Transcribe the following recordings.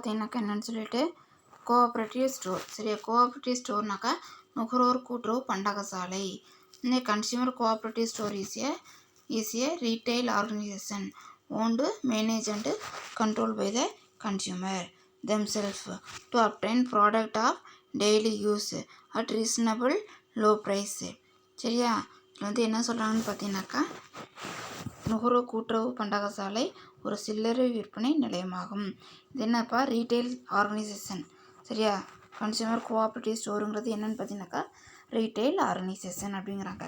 பார்த்தீங்கன்னாக்கா என்னென்னு சொல்லிட்டு கோஆப்ரேட்டிவ் ஸ்டோர். சரியா, கோஆப்ரேட்டிவ் ஸ்டோர்னாக்கா நுகர்வோர் கூட்டுறவு பண்டகசாலை. இந்த consumer cooperative store is a retail organization owned, managed and controlled by the consumer themselves to obtain product of daily use at reasonable low price. சரியா, இதில் என்ன சொல்கிறாங்கன்னு பார்த்தீங்கன்னாக்கா நுகர்வோர் கூட்டுறவு பண்டகசாலை ஒரு சில்லறை விற்பனை நிலையமாகும். இது என்னப்பா, ரீட்டைல் ஆர்கனைசேஷன். சரியா, கன்சியூமர் கோஆப்ரேட்டிவ் ஸ்டோருங்கிறது என்னென்னு பார்த்தீங்கன்னாக்கா ரீட்டைல் ஆர்கனைசேஷன் அப்படிங்கிறாங்க.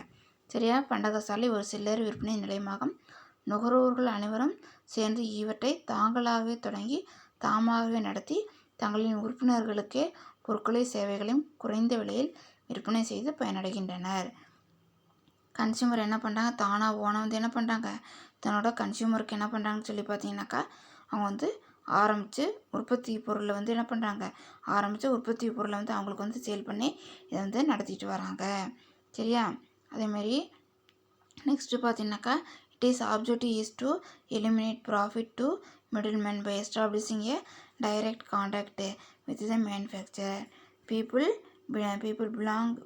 சரியா, பண்டகசாலை ஒரு சில்லறை விற்பனை நிலையமாகும். நுகர்வோர்கள் அனைவரும் சேர்ந்து இவற்றை தாங்களாகவே தொடங்கி தாமாகவே நடத்தி தங்களின் உறுப்பினர்களுக்கே பொருட்களை சேவைகளையும் குறைந்த விலையில் விற்பனை செய்து பயனடைகின்றனர். கன்சியூமர் என்ன பண்ணுறாங்க, தானாக ஓனாக என்ன பண்ணுறாங்க, தன்னோட கன்சியூமருக்கு என்ன பண்ணுறாங்கன்னு சொல்லி பார்த்தீங்கன்னாக்கா அவங்க ஆரம்பித்து உற்பத்தி பொருளை என்ன பண்ணுறாங்க, உற்பத்தி பொருளை அவங்களுக்கு சேல் பண்ணி இதை நடத்திட்டு வராங்க. சரியா, அதேமாரி நெக்ஸ்ட்டு பார்த்தீங்கன்னாக்கா it is objective is to eliminate profit to middleman by establishing a direct contact with the manufacturer. people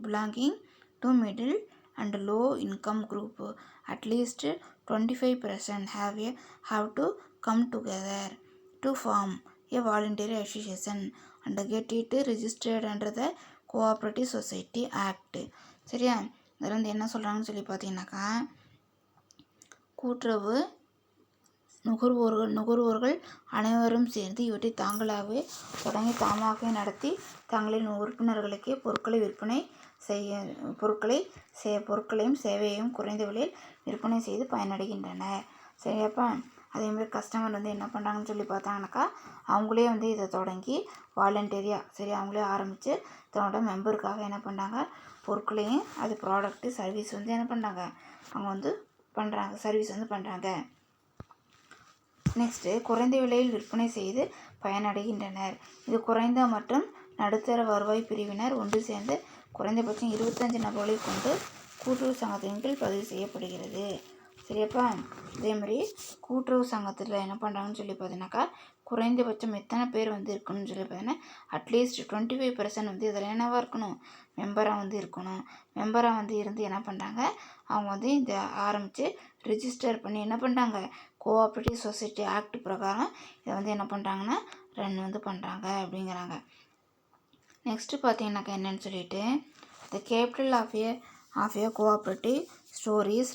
belonging to middle and low income group, at least 25% have to come together to form a voluntary association and get it registered under the Cooperative Society Act. சரியா, இதில் என்ன சொல்கிறாங்கன்னு சொல்லி பார்த்தீங்கன்னாக்கா கூட்டுறவு நுகர்வோர்கள் அனைவரும் சேர்ந்து இவற்றை தாங்களாகவே தொடங்கி தாமாகவே நடத்தி தங்களின் உறுப்பினர்களுக்கே பொருட்களையும் சேவையையும் குறைந்த விலையில் விற்பனை செய்து பயனடைகின்றனர். சரியாப்பா, அதேமாதிரி கஸ்டமர் என்ன பண்ணுறாங்கன்னு சொல்லி பார்த்தாங்கனாக்கா அவங்களே இதை தொடங்கி வாலண்டரியாக அவங்களே ஆரம்பித்து தன்னோட மெம்பருக்காக என்ன பண்ணுறாங்க, பொருட்களையும் அது ப்ராடக்ட்டு சர்வீஸ் என்ன பண்ணுறாங்க, அவங்க பண்ணுறாங்க, சர்வீஸ் பண்ணுறாங்க. நெக்ஸ்ட்டு குறைந்த விலையில் விற்பனை செய்து பயனடைகின்றனர். இது குறைந்த மற்றும் நடுத்தர வருவாய் பிரிவினர் ஒன்று சேர்ந்து குறைந்தபட்சம் 25 நபர்களை கொண்டு கூட்டுறவு சங்கத்தின் கீழ் பதிவு செய்யப்படுகிறது. சரியாப்பா, இதேமாதிரி கூட்டுறவு சங்கத்தில் என்ன பண்ணுறாங்கன்னு சொல்லி பார்த்தீங்கன்னாக்கா குறைந்தபட்சம் எத்தனை பேர் இருக்கணும்னு சொல்லி பார்த்தீங்கன்னா அட்லீஸ்ட் 25% இதில் என்னவாக இருக்கணும், மெம்பராக இருக்கணும். மெம்பராக இருந்து என்ன பண்ணுறாங்க, அவங்க இதை ஆரம்பித்து ரிஜிஸ்டர் பண்ணி என்ன பண்ணுறாங்க, கோஆப்ரேட்டிவ் சொசைட்டி ஆக்ட் பிரகாரம் இதை என்ன பண்ணுறாங்கன்னா ரன் பண்ணுறாங்க அப்படிங்கிறாங்க. நெக்ஸ்ட்டு பார்த்தீங்கன்னாக்கா என்னென்னு சொல்லிட்டு the capital of a cooperative store is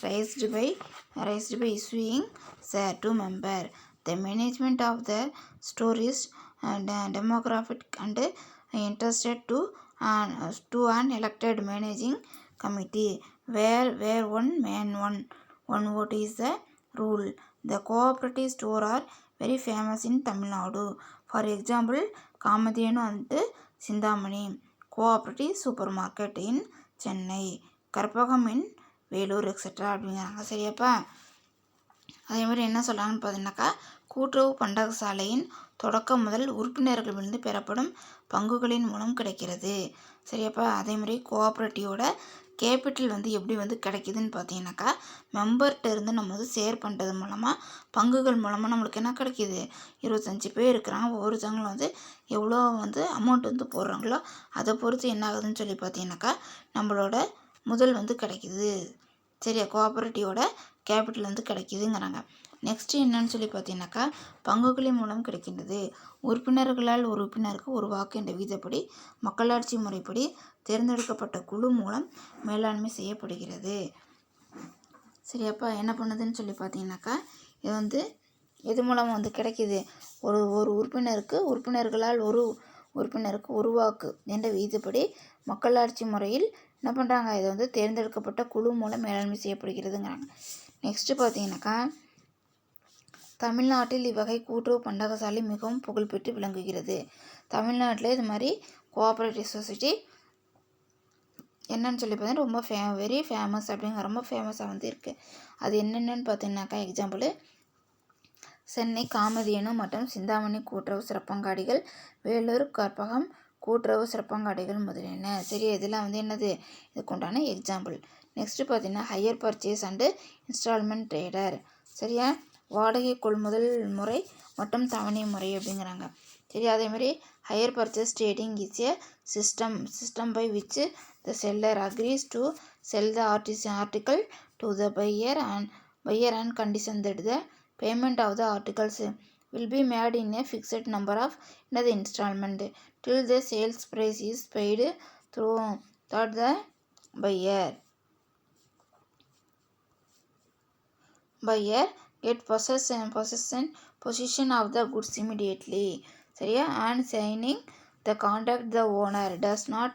raised by issuing share to member. The management of the store is democratic and entrusted to an elected managing committee where one man one vote is the rule. The cooperative store are very famous in Tamil Nadu. For example, Kamadhenu and Sindhamani cooperative supermarket in Chennai, Karpagam in Vellore etcetera அப்படிங்கிறாங்க. சரியாப்பா, அதேமாதிரி என்ன சொல்கிறாங்கன்னு பார்த்தீங்கன்னாக்கா கூட்டுறவு பண்டகசாலையின் தொடக்கம் முதல் உறுப்பினர்களிலிருந்து பெறப்படும் பங்குகளின் மூலம் கிடைக்கிறது. சரியாப்பா, அதேமாதிரி கோஆப்ரேட்டிவோட கேபிட்டல் எப்படி கிடைக்குதுன்னு பார்த்தீங்கன்னாக்கா மெம்பர்கிட்ட இருந்து நம்ம ஷேர் பண்ணுறது மூலமாக பங்குகள் மூலமாக நம்மளுக்கு என்ன கிடைக்கிது, 25 பேர் இருக்கிறாங்க, ஒவ்வொருத்தவங்களும் எவ்வளோ அமௌண்ட் போடுறாங்களோ அதை பொறுத்து என்ன ஆகுதுன்னு சொல்லி பார்த்தீங்கன்னாக்கா நம்மளோட முதல் கிடைக்கிது. சரியா, கோஆப்ரேட்டிவோட கேபிட்டல் கிடைக்கிதுங்கிறாங்க. நெக்ஸ்ட்டு என்னன்னு சொல்லி பார்த்தீங்கன்னாக்கா பங்குகளின் மூலம் கிடைக்கின்றது. உறுப்பினர்களால் ஒரு உறுப்பினருக்கு ஒரு வாக்கு என்ற விதிப்படி மக்களாட்சி முறைப்படி தேர்ந்தெடுக்கப்பட்ட குழு மூலம் மேலாண்மை செய்யப்படுகிறது. சரியாப்பா, என்ன பண்ணுதுன்னு சொல்லி பார்த்தீங்கன்னாக்கா இது எது மூலம் கிடைக்கிது, ஒரு உறுப்பினர்களால் ஒரு உறுப்பினருக்கு ஒரு வாக்கு என்ற விதிப்படி மக்களாட்சி முறையில் என்ன பண்ணுறாங்க, இதை தேர்ந்தெடுக்கப்பட்ட குழு மூலம் மேலாண்மை செய்யப்படுகிறதுங்கிறாங்க. நெக்ஸ்ட்டு பார்த்தீங்கன்னாக்கா தமிழ்நாட்டில் இவ்வகை கூட்டுறவு பண்டகசாலை மிகவும் புகழ்பெற்று விளங்குகிறது. தமிழ்நாட்டில் இது மாதிரி கோஆப்ரேட்டிவ் சொசைட்டி என்னன்னு சொல்லி பார்த்தீங்கன்னா ரொம்ப வெரி ஃபேமஸ் அப்படிங்கிற ரொம்ப ஃபேமஸாக இருக்குது. அது என்னென்னு பார்த்தீங்கன்னாக்கா எக்ஸாம்பிள் சென்னை காமதேனு மற்றும் சிந்தாமணி கூட்டுறவு சிறப்பங்காடிகள், வேலூர் கற்பகம் கூட்டுறவு சிறப்பங்காடிகள் முதலியன. சரி, இதெல்லாம் என்னது, இதுக்கு உண்டான எக்ஸாம்பிள். நெக்ஸ்ட்டு பார்த்தீங்கன்னா hire purchase and instalment trader. சரியா, வாடகை கொள்முதல் முறை மற்றும் தவணை முறை அப்படிங்கிறாங்க. சரி, அதேமாதிரி hire purchase trading is a system by which the seller agrees to sell the article to the buyer and condition that the payment of the articles will be made in a fixed number of another installment till the sales price is paid through that the buyer get possession of the goods immediately. சரியா, and signing the contract the owner does not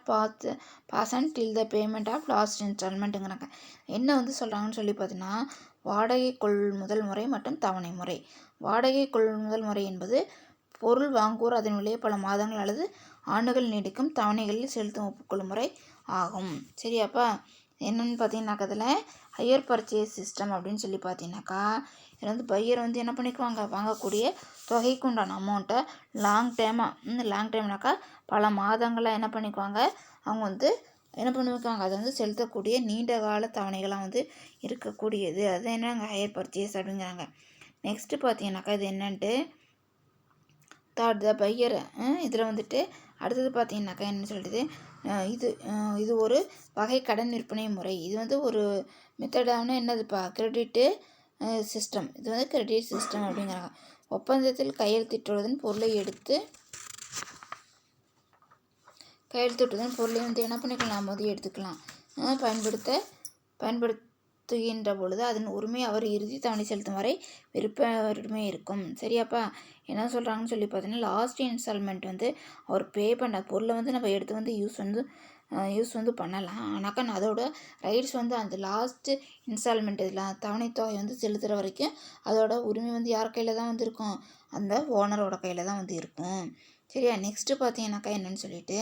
pass until the payment of last installmentங்கிறாங்க. என்ன வந்து சொல்கிறாங்கன்னு சொல்லி பார்த்தீங்கன்னா, வாடகை கொள்முதல் முறை மற்றும் தவணை முறை. வாடகை கொள்முதல் முறை என்பது பொருள் வாங்குவோர் அதன் விலையை பல மாதங்கள் அல்லது ஆண்டுகள் நீடிக்கும் தவணைகளில் செலுத்தும் ஒப்புக்கொள்ளும் முறை ஆகும். சரியாப்பா, என்னென்னு பார்த்தீங்கன்னாக்கா அதில் ஹையர் பர்ச்சேஸ் சிஸ்டம் அப்படின்னு சொல்லி பார்த்தீங்கன்னாக்கா, இதில் வந்து பையர் வந்து என்ன பண்ணிக்குவாங்க, வாங்கக்கூடிய தொகைக்கு உண்டான அமௌண்ட்டை லாங் டைம்னாக்கா பல மாதங்களாக என்ன பண்ணிக்குவாங்க, அவங்க வந்து என்ன பண்ணுவாங்க, அதை வந்து செலுத்தக்கூடிய நீண்ட கால தவணைகளாக வந்து இருக்கக்கூடியது. அது என்னங்க ஹையர் பர்ச்சேஸ் அப்படிங்கிறாங்க. நெக்ஸ்ட்டு பார்த்தீங்கன்னாக்கா இது என்னன்ட்டு த பையர். இதில் வந்துட்டு அடுத்தது பார்த்தீங்கன்னாக்கா என்ன சொல்கிறது, இது ஒரு வகை கடன் விற்பனை முறை. இது வந்து ஒரு மெத்தடான என்னதுப்பா, கிரெடிட்டு சிஸ்டம். இது வந்து கிரெடிட் சிஸ்டம் அப்படிங்கிறாங்க. ஒப்பந்தத்தில் கையெழுத்திட்டுவதன் பொருளை வந்து என்ன பண்ணிக்கலாம், நாம் வந்து எடுத்துக்கலாம். பயன்படுத்துகின்ற பொழுது அதன் உரிமை அவர் இறுதி தவணை செலுத்தும் வரை விருப்பமே இருக்கும். சரியாப்பா, என்ன சொல்கிறாங்கன்னு சொல்லி பார்த்தீங்கன்னா, லாஸ்ட் இன்ஸ்டால்மெண்ட் வந்து அவர் பே பண்ண பொருளை வந்து நம்ம எடுத்து வந்து யூஸ் வந்து பண்ணலாம். ஆனாக்கா அதோட ரைட்ஸ் வந்து அந்த லாஸ்ட்டு இன்ஸ்டால்மெண்ட் இதில் தவணை தொகை வந்து செலுத்துகிற வரைக்கும் அதோட உரிமை வந்து யார் கையில் தான் வந்து இருக்கும், அந்த ஓனரோட கையில் தான் வந்து இருக்கும். சரியா, நெக்ஸ்ட்டு பார்த்தீங்கன்னாக்கா என்னன்னு சொல்லிட்டு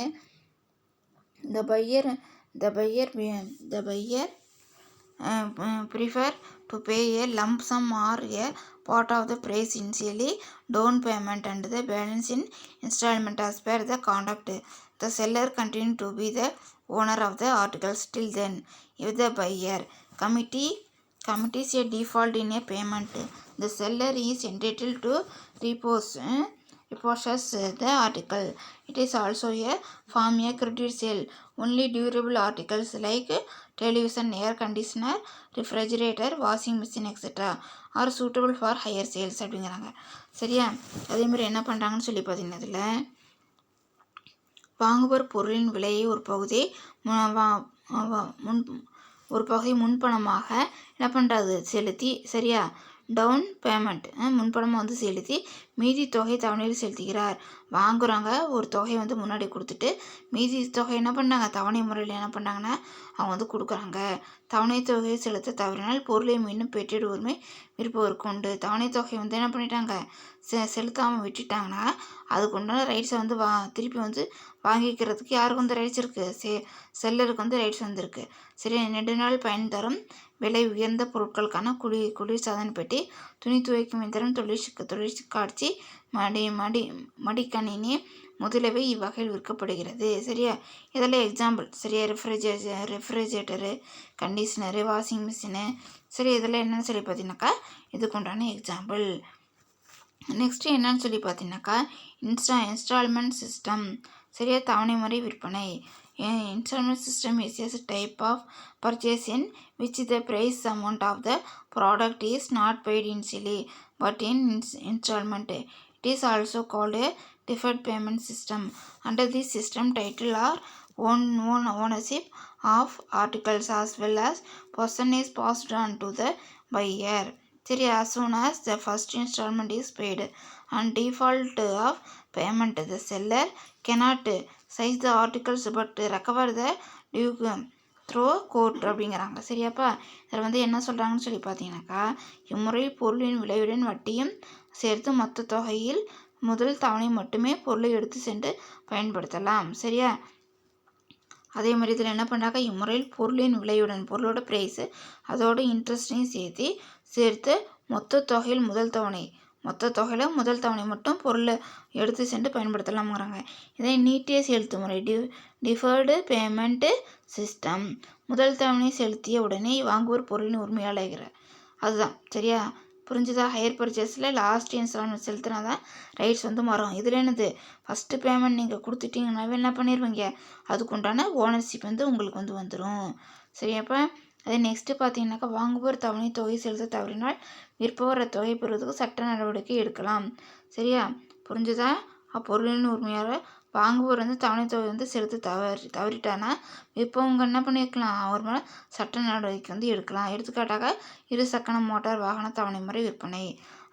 the buyer prefer to pay a lump sum or a part of the price initially down payment and the balance in installment as per the contract. The seller continue to be the owner of the articles till then. If the buyer commits a default in a payment, the seller is entitled to repossess the article. It is also a form a credit sale. Only durable articles like television, air conditioner, refrigerator, washing machine etc. are suitable for higher sales அப்படிங்கிறாங்க. சரியா, அதேமாதிரி என்ன பண்ணுறாங்கன்னு சொல்லி பார்த்தீங்கன்னா, இதில் வாங்குவோர் பொருளின் விலையை ஒரு பகுதி முன்பணமாக என்ன பண்ணுறது செலுத்தி, சரியா, டவுன் பேமெண்ட் முன்பணமாக வந்து செலுத்தி மீதி தொகை தவணையில் செலுத்துகிறார். வாங்குறாங்க, ஒரு தொகை வந்து முன்னாடி கொடுத்துட்டு மீதி தொகை என்ன பண்ணாங்க, தவணை முறையில் என்ன பண்ணாங்கன்னா அவங்க வந்து கொடுக்குறாங்க. தவணை தொகையை செலுத்த தவறினால் பொருளை மீண்டும் பெற்றிட உரிமை விருப்பவருக்கு உண்டு. தவணை தொகை வந்து என்ன பண்ணிட்டாங்க, செலுத்தாமல் விட்டுட்டாங்கன்னா அதுக்கு உண்டான ரைட்ஸை வந்து திருப்பி வந்து வாங்கிக்கிறதுக்கு யாருக்கு வந்து ரைட்ஸ் இருக்குது, செல்லருக்கு வந்து ரைட்ஸ் வந்துருக்கு. சரி, நெடுநாள் பயன் தரும் விலை உயர்ந்த பொருட்களுக்கான குளிர்சாதன பெட்டி, துணி துவைக்கும் இயந்திரம், தொழிற்காட்சி, மடிக்கணினி முதலியவை இவ்வகையில் விற்கப்படுகிறது. சரியா, இதெல்லாம் எக்ஸாம்பிள். சரியா, ரெஃப்ரிஜரேட்டரு, கண்டிஷனரு, வாஷிங் மிஷினு, சரி, இதெல்லாம் என்னன்னு சொல்லி பார்த்தீங்கன்னாக்கா இதுக்கு உண்டான எக்ஸாம்பிள். நெக்ஸ்ட்டு என்னன்னு சொல்லி பார்த்தீங்கன்னாக்கா இன்ஸ்டால்மெண்ட் சிஸ்டம். சரியா, தவணை முறை விற்பனை. Installment system is a type of purchase in which the price amount of the product is not paid initially but in installment. It is also called a deferred payment system. Under this system, title or ownership of articles as well as possession is passed on to the buyer. As soon as the first installment is paid and default of payment, the seller cannot seize the articles but recover the due throw court அப்படிங்கிறாங்க. சரியாப்பா, இதில் வந்து என்ன சொல்கிறாங்கன்னு சொல்லி பார்த்தீங்கன்னாக்கா, இம்முறையில் பொருளின் விலையுடன் வட்டியும் சேர்த்து மொத்த தொகையில் முதல் தவணை மட்டுமே பொருளை எடுத்து சென்று பயன்படுத்தலாம். சரியா, அதே மாதிரி இதில் என்ன பண்ணுறாங்க, இம்முறையில் பொருளின் விலையுடன் பொருளோட ப்ரைஸு அதோட இன்ட்ரெஸ்ட்டையும் சேர்த்து மொத்த தொகையில் முதல் தவணை மட்டும் பொருளை எடுத்து சென்று பயன்படுத்தலாம்ங்கிறாங்க. இதை நீட்டிய செலுத்து முறை, டிஃபர்டு பேமெண்ட்டு சிஸ்டம். முதல் தவணை செலுத்திய உடனே வாங்குவோர் பொருளின் உரிமையாளர். அதுதான் சரியா, புரிஞ்சுதா? ஹையர் பர்ச்சேஸில் லாஸ்ட் இன்ஸ்டால்மெண்ட் செலுத்தினா தான் ரைட்ஸ் வந்து மாறும். இதில் என்னது, ஃபஸ்ட்டு பேமெண்ட் நீங்கள் கொடுத்துட்டீங்கன்னாவே என்ன பண்ணிடுவீங்க, அதுக்குண்டான ஓனர்ஷிப் வந்து உங்களுக்கு வந்து வந்துடும். சரியாப்பா? அதே நெக்ஸ்ட்டு பார்த்தீங்கன்னாக்கா, வாங்குவோர் தவணை தொகை செலுத்த தவறினால் விற்பவர் தொகை பெறுவதற்கு சட்ட நடவடிக்கை எடுக்கலாம். சரியா? புரிஞ்சுதா? அப்பொருளின் உரிமையாளர் வாங்குவோர் வந்து தவணை தொகை வந்து செலுத்த தவறிட்டானா விற்பவங்க என்ன பண்ணியிருக்கலாம், அவர் மேலே சட்ட நடவடிக்கை வந்து எடுக்கலாம். எடுத்துக்காட்டாக இருசக்கர மோட்டார் வாகன தவணை முறை விற்பனை.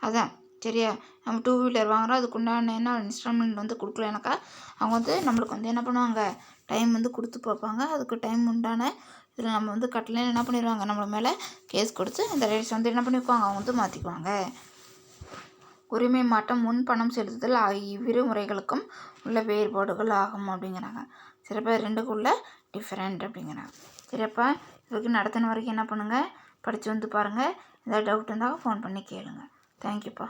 அதான் சரியா? நம்ம 2 வீலர் வாங்குகிறோம், அதுக்குண்டான என்ன இன்ஸ்டால்மெண்ட் வந்து கொடுக்கலனாக்கா அவங்க வந்து நம்மளுக்கு வந்து என்ன பண்ணுவாங்க, டைம் வந்து கொடுத்து பார்ப்பாங்க. அதுக்கு டைம் உண்டான இதில் நம்ம வந்து கட்டலைன்னு என்ன பண்ணிடுவாங்க, நம்மள மேலே கேஸ் கொடுத்து அந்த ரைட்ஸ் வந்து என்ன பண்ணிக்குவாங்க, அவங்க வந்து மாற்றிக்குவாங்க. உரிமை மாற்றம், முன் பணம் செலுத்துதல் ஆகிய இவ்விரு முறைகளுக்கும் உள்ள வேறுபாடுகள் ஆகும் அப்படிங்கிறாங்க. சரிப்பா? ரெண்டுக்குள்ள டிஃப்ரெண்ட் அப்படிங்கிறாங்க. சரிப்பா? இதுக்கு நடத்தின வரைக்கும் என்ன பண்ணுங்கள், படித்து வந்து பாருங்கள். ஏதாவது டவுட் இருந்தால் ஃபோன் பண்ணி கேளுங்க. தேங்க்யூப்பா.